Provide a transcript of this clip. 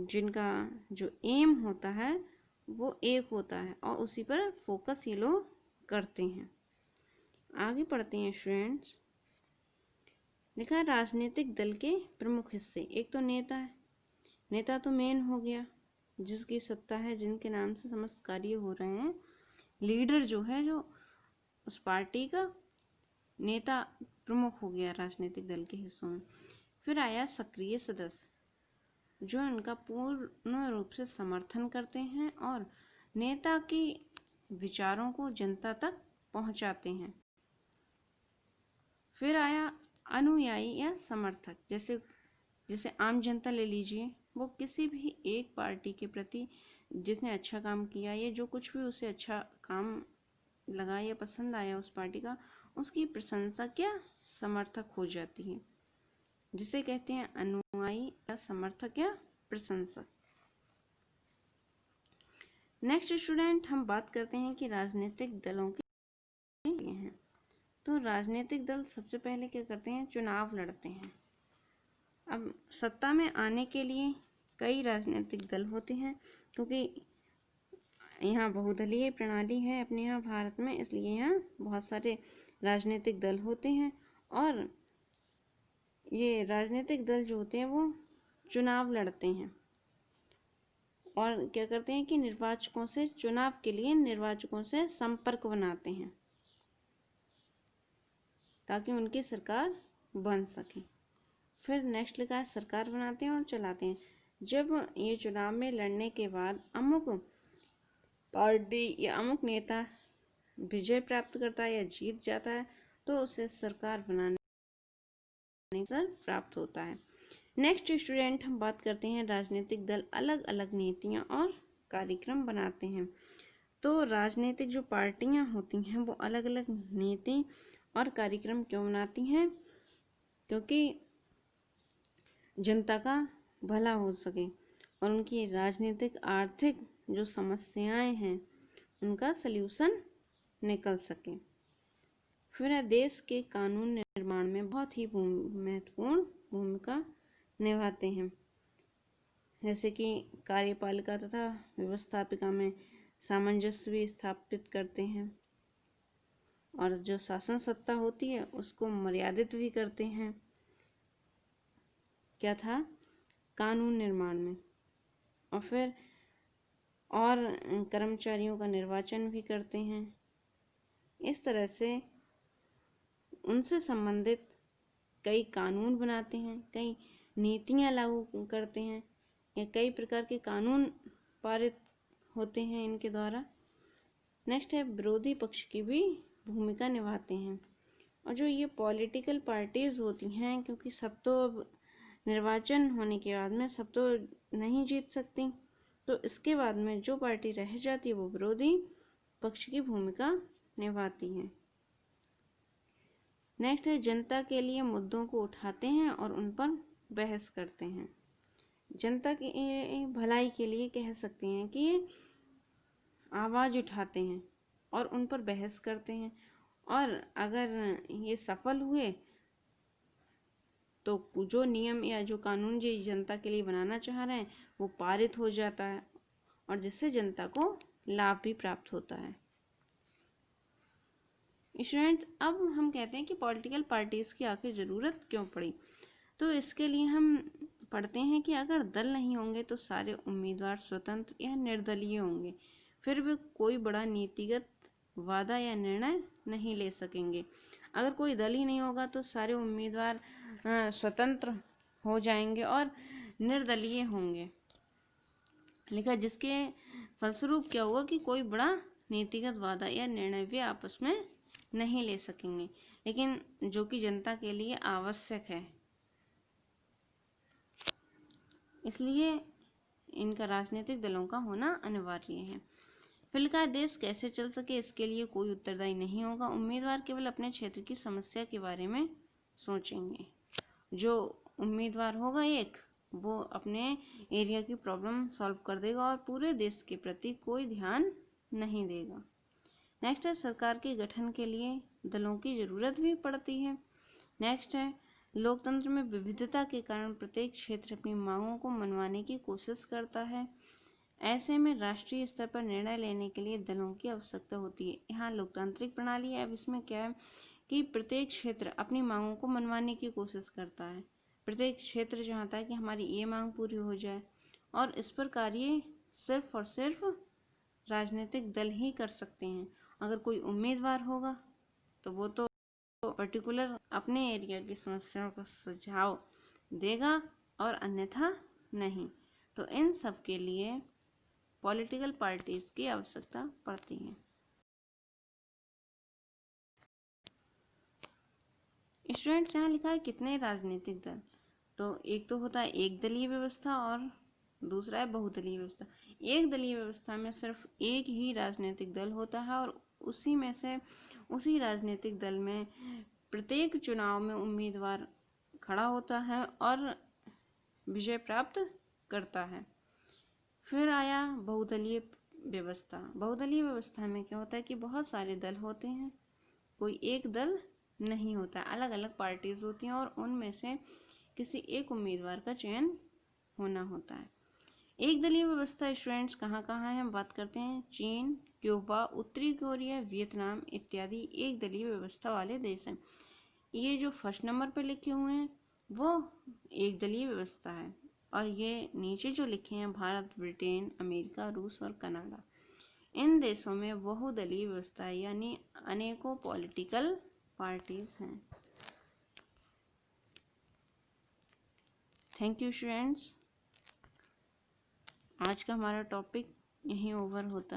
जिनका जो एम होता है वो एक होता है और उसी पर फोकस ये लोग करते हैं। आगे पढ़ते हैं स्टूडेंट्स। लिखा है राजनीतिक दल के प्रमुख हिस्से। एक तो नेता है, नेता तो मेन हो गया, जिसकी सत्ता है, जिनके नाम से समस्त कार्य हो रहे हैं। लीडर जो है, जो उस पार्टी का नेता प्रमुख हो गया राजनीतिक दल के हिस्सों में। फिर आया सक्रिय सदस्य, जो इनका पूर्ण रूप से समर्थन करते हैं और नेता के विचारों को जनता तक पहुंचाते हैं। फिर आया अनुयायी या समर्थक, जैसे आम जनता ले लीजिए, वो किसी भी एक पार्टी के प्रति जिसने अच्छा काम किया या जो कुछ भी उसे अच्छा काम लगा या पसंद आया उस पार्टी का, उसकी प्रशंसक या समर्थक हो जाती है, जिसे कहते हैं अनुयायी या समर्थक या प्रशंसक। नेक्स्ट स्टूडेंट, हम बात करते हैं कि राजनीतिक दलों के लिए हैं। तो राजनीतिक दल सबसे पहले क्या करते हैं, चुनाव लड़ते हैं। अब सत्ता में आने के लिए कई राजनीतिक दल होते हैं, क्योंकि यहाँ बहुदलीय प्रणाली है अपने यहाँ भारत में, इसलिए यहाँ बहुत सारे राजनीतिक दल होते हैं। और ये राजनीतिक दल जो होते हैं वो चुनाव लड़ते हैं और क्या करते हैं कि निर्वाचकों से, चुनाव के लिए निर्वाचकों से संपर्क बनाते हैं ताकि उनकी सरकार बन सके। फिर नेक्स्ट लिखा है सरकार बनाते हैं और चलाते हैं। जब ये चुनाव में लड़ने के बाद अमुक पार्टी या अमुक नेता विजय प्राप्त करता है या जीत जाता है, तो उसे सरकार बनाने का प्राप्त होता है। नेक्स्ट स्टूडेंट, हम बात करते हैं राजनीतिक दल अलग अलग नीतियां और कार्यक्रम बनाते हैं। तो राजनीतिक जो पार्टियां होती हैं वो अलग अलग नीति और कार्यक्रम क्यों बनाती हैं, क्योंकि जनता का भला हो सके और उनकी राजनीतिक आर्थिक जो समस्याएं हैं उनका सल्यूशन निकल सके। फिर देश के कानून निर्माण में बहुत ही महत्वपूर्ण भूमिका निभाते हैं, जैसे कि कार्यपालिका तथा व्यवस्थापिका में सामंजस्य भी स्थापित करते हैं और जो शासन सत्ता होती है उसको मर्यादित भी करते हैं। क्या था, कानून निर्माण में। और फिर और कर्मचारियों का निर्वाचन भी करते हैं। इस तरह से उनसे संबंधित कई कानून बनाते हैं, कई नीतियां लागू करते हैं या कई प्रकार के कानून पारित होते हैं इनके द्वारा। नेक्स्ट है विरोधी पक्ष की भी भूमिका निभाते हैं। और जो ये पॉलिटिकल पार्टीज होती हैं, क्योंकि सब तो अब निर्वाचन होने के बाद में सब तो नहीं जीत सकती, तो इसके बाद में जो पार्टी रह जाती है वो विरोधी पक्ष की भूमिका निभाती है। नेक्स्ट है जनता के लिए मुद्दों को उठाते हैं और उन पर बहस करते हैं। जनता की भलाई के लिए कह सकते हैं कि आवाज़ उठाते हैं और उन पर बहस करते हैं, और अगर ये सफल हुए तो जो नियम या जो कानून जो जनता के लिए बनाना चाह रहे हैं वो पारित हो जाता है और जिससे जनता को लाभ भी प्राप्त होता है। स्टूडेंट्स, अब हम कहते हैं कि पॉलिटिकल पार्टीज की आखिर ज़रूरत क्यों पड़ी। तो इसके लिए हम पढ़ते हैं कि अगर दल नहीं होंगे तो सारे उम्मीदवार स्वतंत्र या निर्दलीय होंगे, फिर भी कोई बड़ा नीतिगत वादा या निर्णय नहीं ले सकेंगे। अगर कोई दल ही नहीं होगा तो सारे उम्मीदवार स्वतंत्र हो जाएंगे और निर्दलीय होंगे। लिखा, जिसके फलस्वरूप क्या होगा कि कोई बड़ा नीतिगत वादा या निर्णय भी आपस में नहीं ले सकेंगे, लेकिन जो कि जनता के लिए आवश्यक है। इसलिए इनका राजनीतिक दलों का होना अनिवार्य है। फिर लिखा है देश कैसे चल सके इसके लिए कोई उत्तरदायी नहीं होगा, उम्मीदवार केवल अपने क्षेत्र की समस्या के बारे में सोचेंगे। जो उम्मीदवार होगा एक, वो अपने एरिया की प्रॉब्लम सॉल्व कर देगा और पूरे देश के प्रति कोई ध्यान नहीं देगा। नेक्स्ट है सरकार के गठन के लिए दलों की ज़रूरत भी पड़ती है। नेक्स्ट है लोकतंत्र में विविधता के कारण प्रत्येक क्षेत्र अपनी मांगों को मनवाने की कोशिश करता है। ऐसे में राष्ट्रीय स्तर पर निर्णय लेने के लिए दलों की आवश्यकता होती है। यहाँ लोकतांत्रिक प्रणाली है, अब इसमें क्या है कि प्रत्येक क्षेत्र अपनी मांगों को मनवाने की कोशिश करता है। प्रत्येक क्षेत्र चाहता है कि हमारी ये मांग पूरी हो जाए, और इस पर कार्य सिर्फ और सिर्फ राजनीतिक दल ही कर सकते हैं। अगर कोई उम्मीदवार होगा तो वो तो पर्टिकुलर अपने एरिया की समस्याओं का सुझाव देगा और अन्यथा नहीं। तो इन सब के लिए पॉलिटिकल पार्टीज की आवश्यकता पड़ती है। स्टूडेंट्स, यहाँ लिखा है कितने राजनीतिक दल, तो एक तो होता है एक दलीय व्यवस्था और दूसरा है बहुदलीय व्यवस्था। एक दलीय व्यवस्था में सिर्फ एक ही राजनीतिक दल होता है और उसी में से उसी राजनीतिक दल में प्रत्येक चुनाव में उम्मीदवार खड़ा होता है और विजय प्राप्त करता है। फिर आया बहुदलीय व्यवस्था। बहुदलीय व्यवस्था में क्या होता है कि बहुत सारे दल होते हैं, कोई एक दल नहीं होता, अलग अलग पार्टीज होती हैं और उनमें से किसी एक उम्मीदवार का चयन होना होता है। एक दलीय व्यवस्था स्टूडेंट्स कहाँ कहाँ है, हम बात करते हैं। चीन, क्यूबा, उत्तरी कोरिया, वियतनाम इत्यादि एक दलीय व्यवस्था वाले देश हैं। ये जो फर्स्ट नंबर पे लिखे हुए हैं वो एक दलीय व्यवस्था है, और ये नीचे जो लिखे हैं भारत, ब्रिटेन, अमेरिका, रूस और कनाडा, इन देशों में बहुदलीय व्यवस्था है, यानी अनेकों पॉलिटिकल पार्टीज हैं। थैंक यू स्टूडेंट्स, आज का हमारा टॉपिक यहीं ओवर होता है।